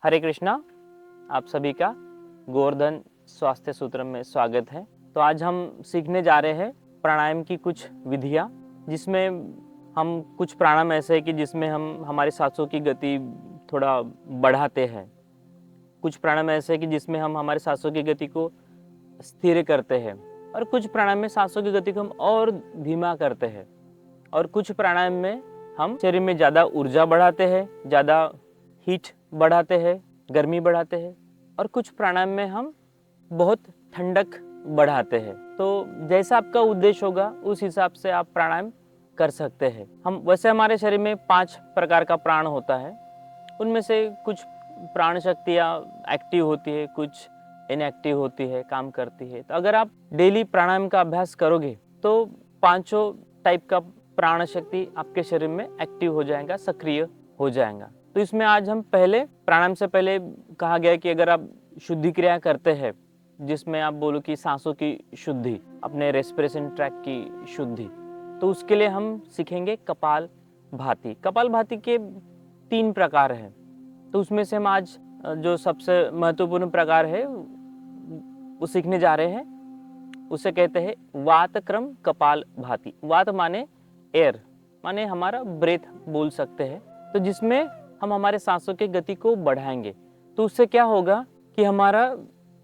हरे कृष्णा। आप सभी का गोवर्धन स्वास्थ्य सूत्र में स्वागत है। तो आज हम सीखने जा रहे हैं प्राणायाम की कुछ विधियाँ, जिसमें हम कुछ प्राणायाम ऐसे हैं कि जिसमें हम हमारी सांसों की गति थोड़ा बढ़ाते हैं। कुछ प्राणायाम ऐसे हैं कि जिसमें हम हमारे सांसों की गति को स्थिर करते हैं, और कुछ प्राणायाम में सांसों की गति को हम और धीमा करते हैं, और कुछ प्राणायाम में हम शरीर में ज़्यादा ऊर्जा बढ़ाते हैं, ज़्यादा हीट बढ़ाते हैं, गर्मी बढ़ाते हैं, और कुछ प्राणायाम में हम बहुत ठंडक बढ़ाते हैं। तो जैसा आपका उद्देश्य होगा उस हिसाब से आप प्राणायाम कर सकते हैं। वैसे हमारे शरीर में 5 प्रकार का प्राण होता है। उनमें से कुछ प्राण शक्तियाँ एक्टिव होती है, कुछ इनएक्टिव होती है, काम करती है। तो अगर आप डेली प्राणायाम का अभ्यास करोगे तो पांचों टाइप का प्राण शक्ति आपके शरीर में एक्टिव हो जाएगा, सक्रिय हो जाएगा। तो इसमें आज हम पहले प्राणायाम से पहले कहा गया कि अगर आप शुद्धि क्रिया करते हैं, जिसमें आप बोलो कि सांसों की शुद्धि, अपने रेस्पिरेशन ट्रैक की शुद्धि, तो उसके लिए हम सीखेंगे कपाल भाती। कपाल भाती के 3 प्रकार हैं। तो उसमें से हम आज जो सबसे महत्वपूर्ण प्रकार है वो सीखने जा रहे हैं। उसे कहते हैं वात क्रम कपाल भाती। वात माने एयर, माने हमारा ब्रेथ बोल सकते हैं। तो जिसमें हम हमारे सांसों की गति को बढ़ाएंगे। तो उससे क्या होगा कि हमारा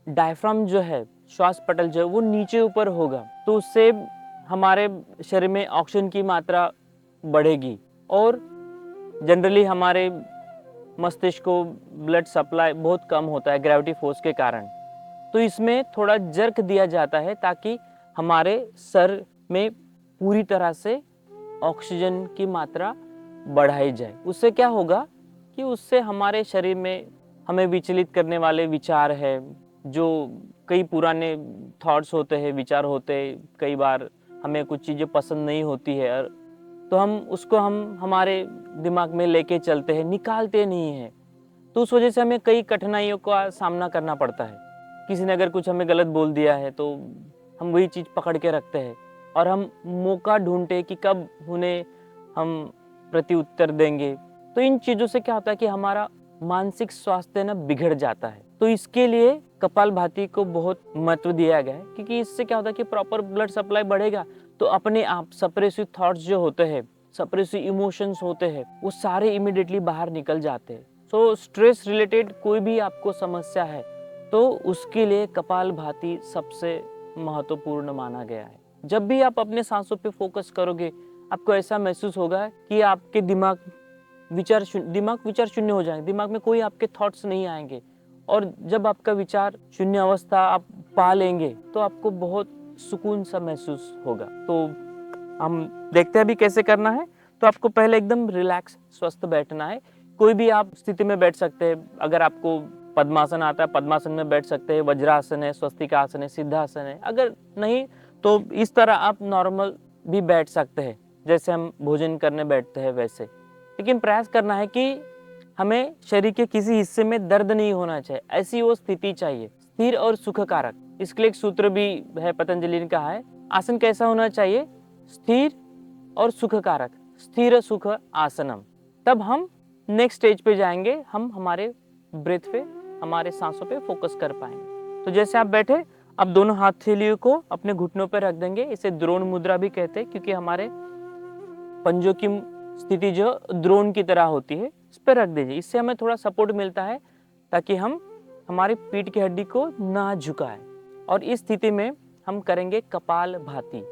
डायफ्राम जो है, श्वास पटल जो है, वो नीचे ऊपर होगा। तो उससे हमारे शरीर में ऑक्सीजन की मात्रा बढ़ेगी, और जनरली हमारे मस्तिष्क को ब्लड सप्लाई बहुत कम होता है ग्रेविटी फोर्स के कारण। तो इसमें थोड़ा जर्क दिया जाता है ताकि हमारे सर में पूरी तरह से ऑक्सीजन की मात्रा बढ़ाई जाए। उससे क्या होगा कि उससे हमारे शरीर में हमें विचलित करने वाले विचार है, जो कई पुराने थॉट्स होते हैं, विचार होते हैं, कई बार हमें कुछ चीज़ें पसंद नहीं होती है, और तो हम हमारे दिमाग में लेके चलते हैं, निकालते नहीं हैं। तो उस वजह से हमें कई कठिनाइयों का सामना करना पड़ता है। किसी ने अगर कुछ हमें गलत बोल दिया है तो हम वही चीज़ पकड़ के रखते हैं, और हम मौका ढूंढते हैं कि कब उन्हें हम प्रति उत्तर देंगे। तो इन चीज़ों से क्या होता है कि हमारा मानसिक स्वास्थ्य ना बिगड़ जाता है। तो इसके लिए कपालभाति को बहुत महत्व दिया गया है, क्योंकि इससे क्या होता है कि प्रॉपर ब्लड सप्लाई बढ़ेगा, तो अपने आप सप्रेसिव थॉट्स जो होते हैं, सप्रेसिव इमोशंस होते हैं, वो सारे इमिडिएटली बाहर निकल जाते हैं। सो स्ट्रेस रिलेटेड कोई भी आपको समस्या है तो उसके लिए कपालभाति सबसे महत्वपूर्ण माना गया है। जब भी आप अपने सांसों पे फोकस करोगे, आपको ऐसा महसूस होगा कि आपके दिमाग विचार शून्य हो जाएंगे, दिमाग में कोई आपके थॉट्स नहीं आएंगे, और जब आपका विचार शून्य अवस्था आप पा लेंगे तो आपको बहुत सुकून सा महसूस होगा। तो हम देखते हैं अभी कैसे करना है। तो आपको पहले एकदम रिलैक्स स्वस्थ बैठना है। कोई भी आप स्थिति में बैठ सकते हैं। अगर आपको पद्मासन आता है, पद्मासन में बैठ सकते हैं, वज्रासन है, स्वस्तिकासन है, सिद्धासन है। अगर नहीं तो इस तरह आप नॉर्मल भी बैठ सकते हैं, जैसे हम भोजन करने बैठते हैं वैसे। लेकिन प्रयास करना है कि हमें शरीर के किसी हिस्से में दर्द नहीं होना चाहिए, ऐसी वो स्थिति चाहिए, स्थिर और सुखकारक। इसके लिए एक सूत्र भी है, पतंजलि ने कहा है, आसन कैसा होना चाहिए? स्थिर और सुखकारक, स्थिर सुख आसनम। तब हम नेक्स्ट स्टेज पे जाएंगे, हम हमारे ब्रेथ पे, हमारे सांसों पे फोकस कर पाएंगे। तो जैसे आप बैठे, अब दोनों हथेलियों को अपने घुटनों पर रख देंगे। इसे द्रोण मुद्रा भी कहते हैं, क्योंकि हमारे पंजों की स्थिति जो द्रोण की तरह होती है, इस पर रख दीजिए। इससे हमें थोड़ा सपोर्ट मिलता है ताकि हम हमारी पीठ की हड्डी को ना झुकाएं। और इस स्थिति में हम करेंगे कपाल भाती।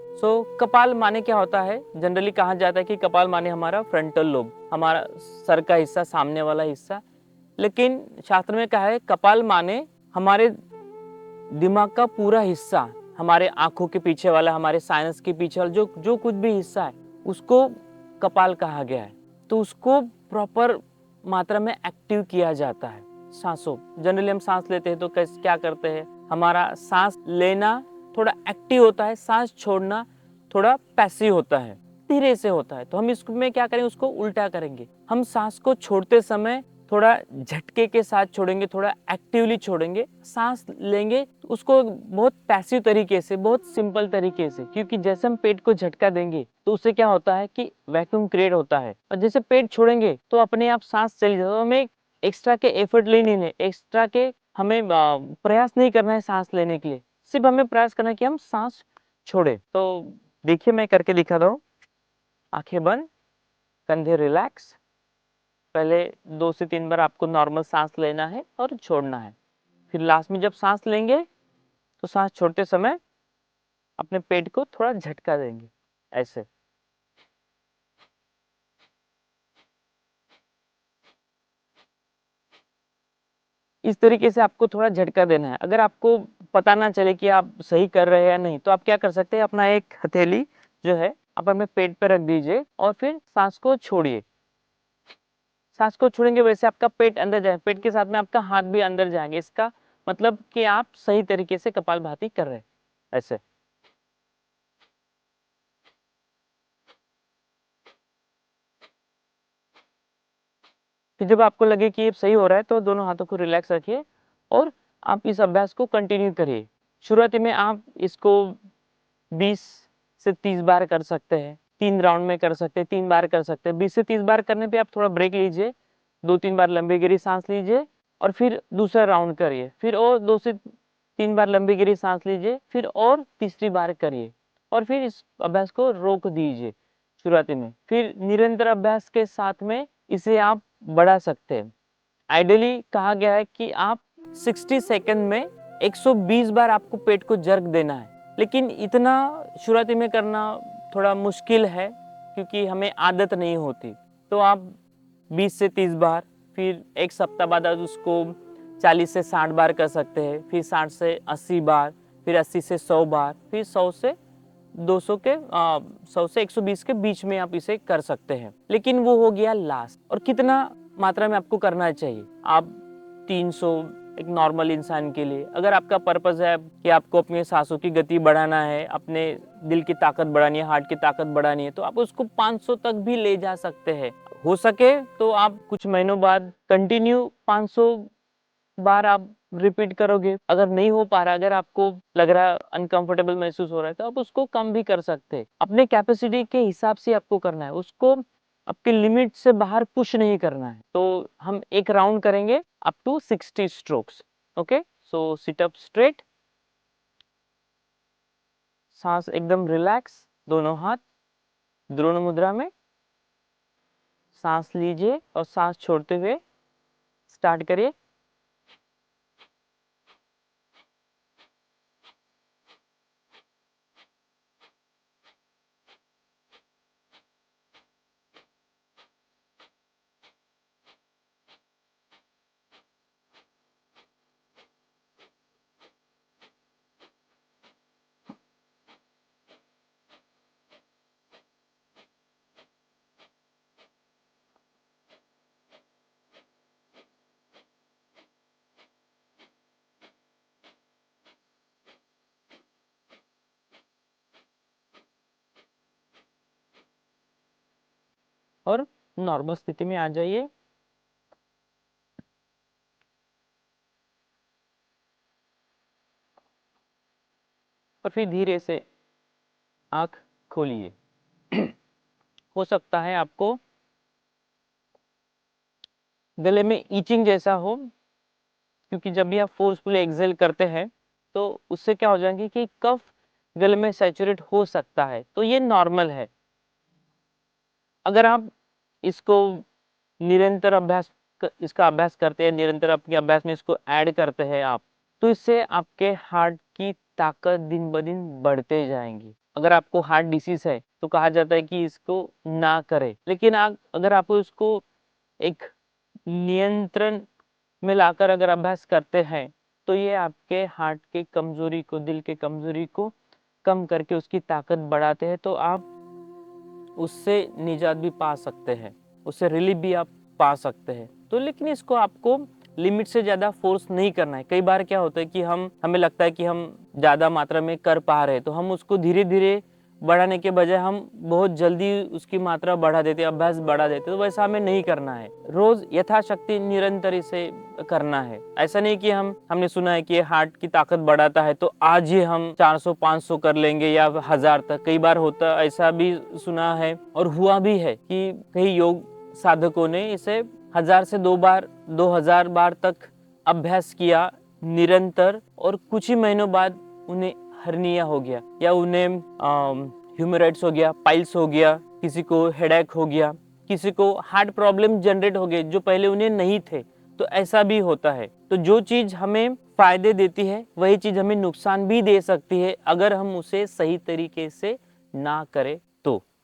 कपाल माने क्या होता है? जनरली कहा जाता है कि कपाल माने हमारा फ्रंटल लोब, हमारा सर का हिस्सा, सामने वाला हिस्सा। लेकिन शास्त्र में कहा है कपाल माने हमारे दिमाग का पूरा हिस्सा, हमारे आंखों के पीछे वाला, हमारे साइनस के पीछे वाला जो कुछ भी हिस्सा है, उसको कपाल कहा गया है। तो उसको प्रॉपर मात्रा में एक्टिव किया जाता है। सांसों, जनरली हम सांस लेते हैं तो कैसे क्या करते हैं, हमारा सांस लेना थोड़ा एक्टिव होता है, सांस छोड़ना थोड़ा पैसिव होता है, धीरे से होता है। तो हम इसमें क्या करेंगे, उसको उल्टा करेंगे। हम सांस को छोड़ते समय थोड़ा झटके के साथ छोड़ेंगे, थोड़ा एक्टिवली छोड़ेंगे। सांस लेंगे उसको बहुत पैसिव तरीके से, बहुत सिंपल तरीके से, क्योंकि जैसे हम पेट को झटका देंगे तो उससे क्या होता है कि वैक्यूम क्रिएट होता है, और जैसे पेट छोड़ेंगे तो अपने आप सांस चली जाती है। तो हमें एक्स्ट्रा के एफर्ट लेने नहीं, एक्स्ट्रा के हमें प्रयास नहीं करना है सांस लेने के लिए, सिर्फ हमें प्रयास करना है कि हम सांस छोड़े। तो देखिए मैं करके दिखा रहा हूँ। आंखें बंद, कंधे रिलैक्स। पहले 2 से 3 बार आपको नॉर्मल सांस लेना है और छोड़ना है। फिर लास्ट में जब सांस लेंगे तो सांस छोड़ते समय अपने पेट को थोड़ा झटका देंगे, ऐसे। इस तरीके से आपको थोड़ा झटका देना है। अगर आपको पता ना चले कि आप सही कर रहे हैं या नहीं, तो आप क्या कर सकते हैं, अपना एक हथेली जो है आप अपने पेट पर रख दीजिए और फिर सांस को छोड़िए। सांस को छोड़ेंगे वैसे आपका पेट अंदर जाए, पेट के साथ में आपका हाथ भी अंदर जाएंगे। इसका मतलब कि आप सही तरीके से कपालभाति कर रहे हैं, ऐसे। फिर जब आपको लगे कि ये सही हो रहा है तो दोनों हाथों को रिलैक्स रखिए और आप इस अभ्यास को कंटिन्यू करिए। शुरुआती में आप इसको 20 से 30 बार कर सकते हैं, 3 राउंड में कर सकते हैं, 3 बार कर सकते हैं। 20 से 30 बार करने पे आप थोड़ा ब्रेक लीजिए, 2-3 बार लंबी गहरी सांस लीजिए और फिर दूसरा राउंड करिए। फिर और 2 से 3 बार लंबी गहरी सांस लीजिए, फिर और तीसरी बार करिए और फिर इस अभ्यास को रोक दीजिए शुरुआती में। फिर निरंतर अभ्यास के साथ में इसे आप बढ़ा सकते हैं। आइडियली कहा गया है कि आप 60 सेकंड में 120 बार आपको पेट को जर्क देना है, लेकिन इतना शुरुआती में करना थोड़ा मुश्किल है क्योंकि हमें आदत नहीं होती। तो आप 20 से 30 बार, फिर एक सप्ताह बाद आप उसको 40 से 60 बार कर सकते हैं, फिर 60 से 80 बार, फिर 80 से 100 बार, फिर 100 से 200 के 100 से 120 के बीच में आप इसे कर सकते हैं। लेकिन वो हो गया लास्ट। और कितना मात्रा में आपको करना चाहिए, आप 300 एक नॉर्मल इंसान के लिए। अगर आपका पर्पस है कि आपको अपने सांसों की गति बढ़ाना है, अपने दिल की ताकत बढ़ानी है, हार्ट की ताकत बढ़ानी है, तो आप उसको 500 तक भी ले जा सकते हैं। हो सके तो आप कुछ महीनों बाद कंटिन्यू 500 बार आप रिपीट करोगे। अगर नहीं हो पा रहा, अगर आपको लग रहा है अनकंफर्टेबल महसूस हो रहा है, तो आप उसको कम भी कर सकते हैं। अपने कैपेसिटी के हिसाब से आपको करना है, उसको आपके लिमिट से बाहर पुश नहीं करना है। तो हम एक राउंड करेंगे up to 60 strokes. Okay, so sit up straight, सांस एकदम रिलैक्स, दोनों हाथ द्रोण मुद्रा में। सांस लीजिए और सांस छोड़ते हुए स्टार्ट करिए। और नॉर्मल स्थिति में आ जाइए। और फिर धीरे से आंख खोलिए। हो सकता है आपको गले में ईचिंग जैसा हो, क्योंकि जब भी आप फोर्सफुली एक्सेल करते हैं तो उससे क्या हो जाएंगे कि कफ गले में सैचुरेट हो सकता है, तो ये नॉर्मल है। अगर आप इसको निरंतर इसका अभ्यास करते हैं, निरंतर अपने अभ्यास में इसको ऐड करते हैं आप, तो इससे आपके हार्ट की ताकत दिन ब दिन बढ़ते जाएंगी। अगर आपको हार्ट डिसीज है तो कहा जाता है कि इसको ना करें, लेकिन अगर आप इसको एक नियंत्रण में लाकर अगर अभ्यास करते हैं तो ये आपके हार्ट की कमजोरी को, दिल के कमजोरी को कम करके उसकी ताकत बढ़ाते हैं। तो आप उससे निजात भी पा सकते हैं, उससे रिलीफ भी आप पा सकते हैं। तो लेकिन इसको आपको लिमिट से ज़्यादा फोर्स नहीं करना है। कई बार क्या होता है कि हमें लगता है कि हम ज़्यादा मात्रा में कर पा रहे हैं, तो हम उसको धीरे धीरे बढ़ाने के बजाय हम बहुत जल्दी उसकी मात्रा बढ़ा देते, अभ्यास बढ़ा देते। तो वैसा हमें नहीं करना है। रोज यथाशक्ति निरंतर इसे करना है। ऐसा नहीं कि हमने सुना है कि ये हार्ट की ताकत बढ़ाता है तो आज ही हम 400-500 कर लेंगे या 1000 तक। कई बार होता, ऐसा भी सुना है और हुआ भी है कि कई योग साधकों ने इसे 1000 से 2000 बार तक अभ्यास किया निरंतर, और कुछ ही महीनों बाद उन्हें हर्निया हो गया, या उन्हें ह्यूमराइड्स हो गया, पाइल्स हो गया, किसी को हेडेक हो गया, किसी को हार्ट प्रॉब्लम जनरेट हो गए जो पहले उन्हें नहीं थे। तो ऐसा भी होता है। तो जो चीज हमें फायदे देती है वही चीज हमें नुकसान भी दे सकती है अगर हम उसे सही तरीके से ना करें